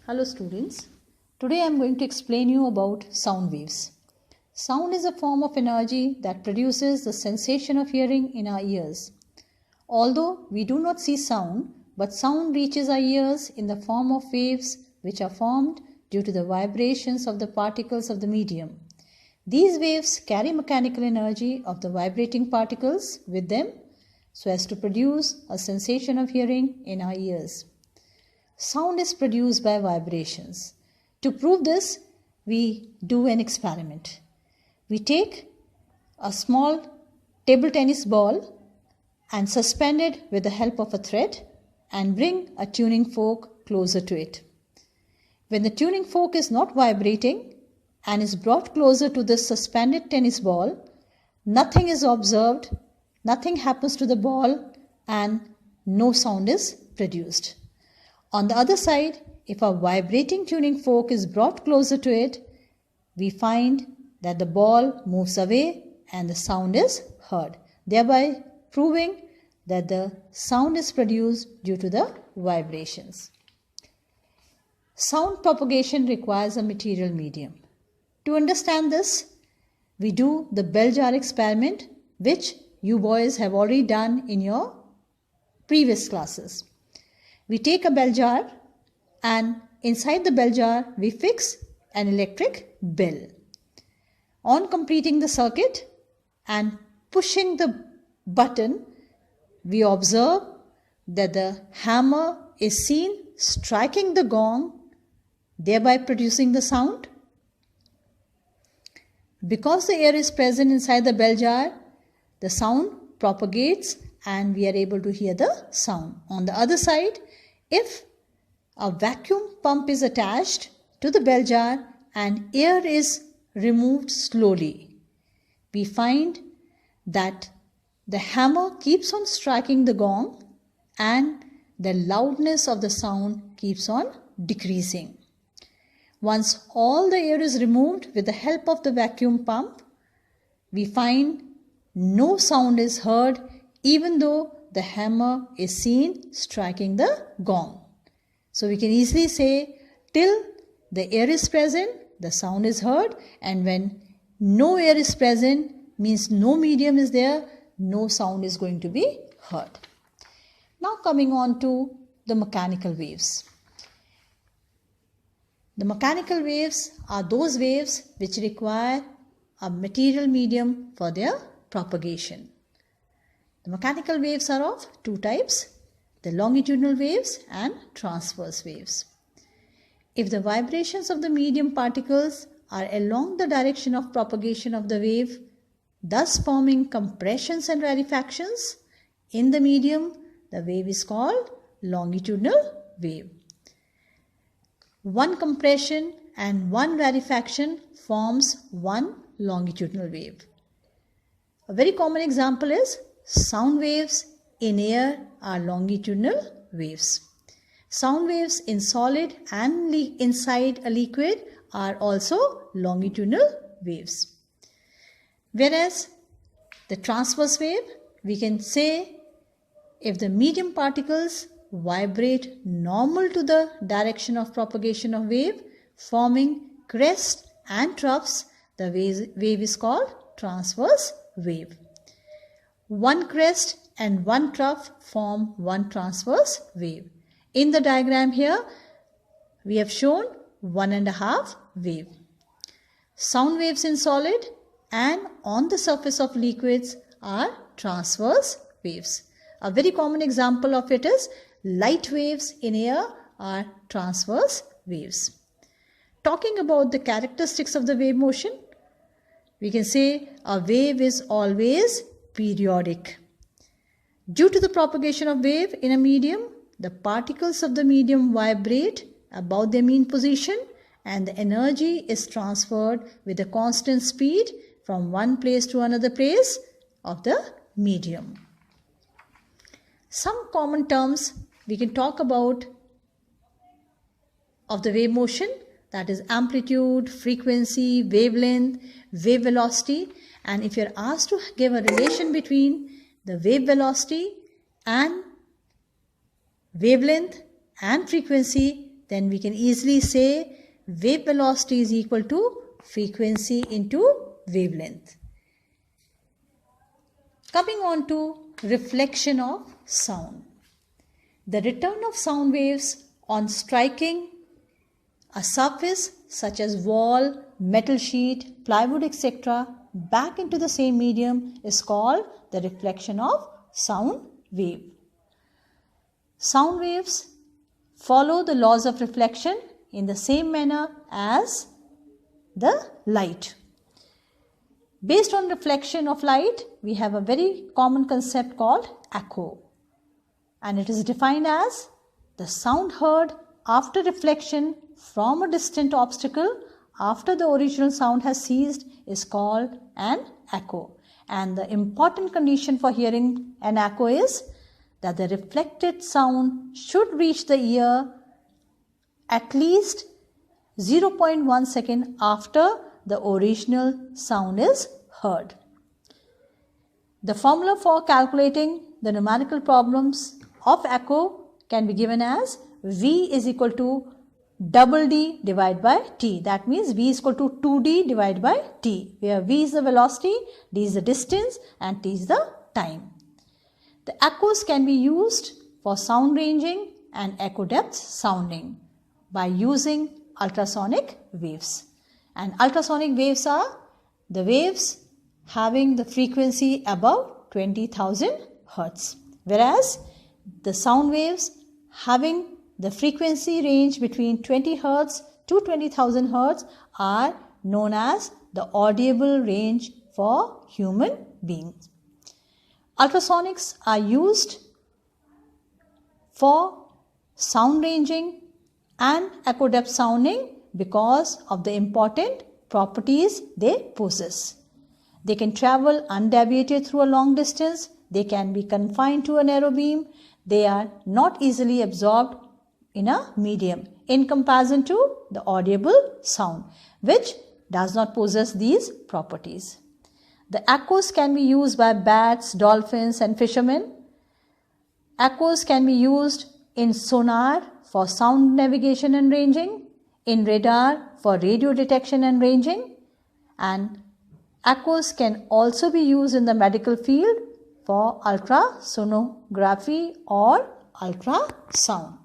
Hello students, today I am going to explain you about sound waves. Sound is a form of energy that produces the sensation of hearing in our ears. Although we do not see sound, but sound reaches our ears in the form of waves which are formed due to the vibrations of the particles of the medium. These waves carry mechanical energy of the vibrating particles with them so as to produce a sensation of hearing in our ears. Sound is produced by vibrations. To prove this, we do an experiment. We take a small table tennis ball and suspend it with the help of a thread and bring a tuning fork closer to it. When the tuning fork is not vibrating and is brought closer to this suspended tennis ball, nothing is observed, nothing happens to the ball, and no sound is produced. On the other side, if a vibrating tuning fork is brought closer to it, we find that the ball moves away and the sound is heard, thereby proving that the sound is produced due to the vibrations. Sound propagation requires a material medium. To understand this, we do the bell jar experiment, which you boys have already done in your previous classes. We take a bell jar and inside the bell jar we fix an electric bell. On completing the circuit and pushing the button, we observe that the hammer is seen striking the gong, thereby producing the sound. Because the air is present inside the bell jar, the sound propagates and we are able to hear the sound. On the other side, if a vacuum pump is attached to the bell jar and air is removed slowly, we find that the hammer keeps on striking the gong and the loudness of the sound keeps on decreasing. Once all the air is removed with the help of the vacuum pump, we find no sound is heard even though the hammer is seen striking the gong. So we can easily say till the air is present, the sound is heard, and when no air is present, means no medium is there, no sound is going to be heard. Now coming on to the mechanical waves. The mechanical waves are those waves which require a material medium for their propagation. The mechanical waves are of two types, the longitudinal waves and transverse waves. If the vibrations of the medium particles are along the direction of propagation of the wave, thus forming compressions and rarefactions in the medium, the wave is called longitudinal wave. One compression and one rarefaction forms one longitudinal wave. A very common example is sound waves in air are longitudinal waves. Sound waves in solid and inside a liquid are also longitudinal waves. Whereas the transverse wave, we can say if the medium particles vibrate normal to the direction of propagation of wave, forming crest and troughs, the wave is called transverse wave. One crest and one trough form one transverse wave. In the diagram here, we have shown 1.5 wave. Sound waves in solid and on the surface of liquids are transverse waves. A very common example of it is light waves in air are transverse waves. Talking about the characteristics of the wave motion, we can say a wave is always periodic. Due to the propagation of wave in a medium, the particles of the medium vibrate about their mean position and the energy is transferred with a constant speed from one place to another place of the medium. Some common terms we can talk about of the wave motion, that is amplitude, frequency, wavelength, wave velocity, and if you are asked to give a relation between the wave velocity and wavelength and frequency, then we can easily say wave velocity is equal to frequency into wavelength. Coming on to reflection of sound. The return of sound waves on striking a surface such as wall, metal sheet, plywood, etc. back into the same medium is called the reflection of sound wave. Sound waves follow the laws of reflection in the same manner as the light. Based on reflection of light, we have a very common concept called echo. And it is defined as the sound heard after reflection from a distant obstacle after the original sound has ceased is called an echo. And the important condition for hearing an echo is that the reflected sound should reach the ear at least 0.1 second after the original sound is heard. The formula for calculating the numerical problems of echo can be given as V is equal to double D divided by T. That means V is equal to 2D divided by T, where V is the velocity, D is the distance and T is the time. The echoes can be used for sound ranging and echo depth sounding by using ultrasonic waves. And ultrasonic waves are the waves having the frequency above 20,000 Hertz, whereas the sound waves having the frequency range between 20 Hertz to 20,000 Hertz are known as the audible range for human beings. Ultrasonics are used for sound ranging and echo depth sounding because of the important properties they possess. They can travel undeviated through a long distance. They can be confined to a narrow beam. They are not easily absorbed in a medium in comparison to the audible sound, which does not possess these properties. The echoes can be used by bats, dolphins and fishermen. Echoes can be used in sonar for sound navigation and ranging, in radar for radio detection and ranging, and echoes can also be used in the medical field for ultrasonography or ultrasound.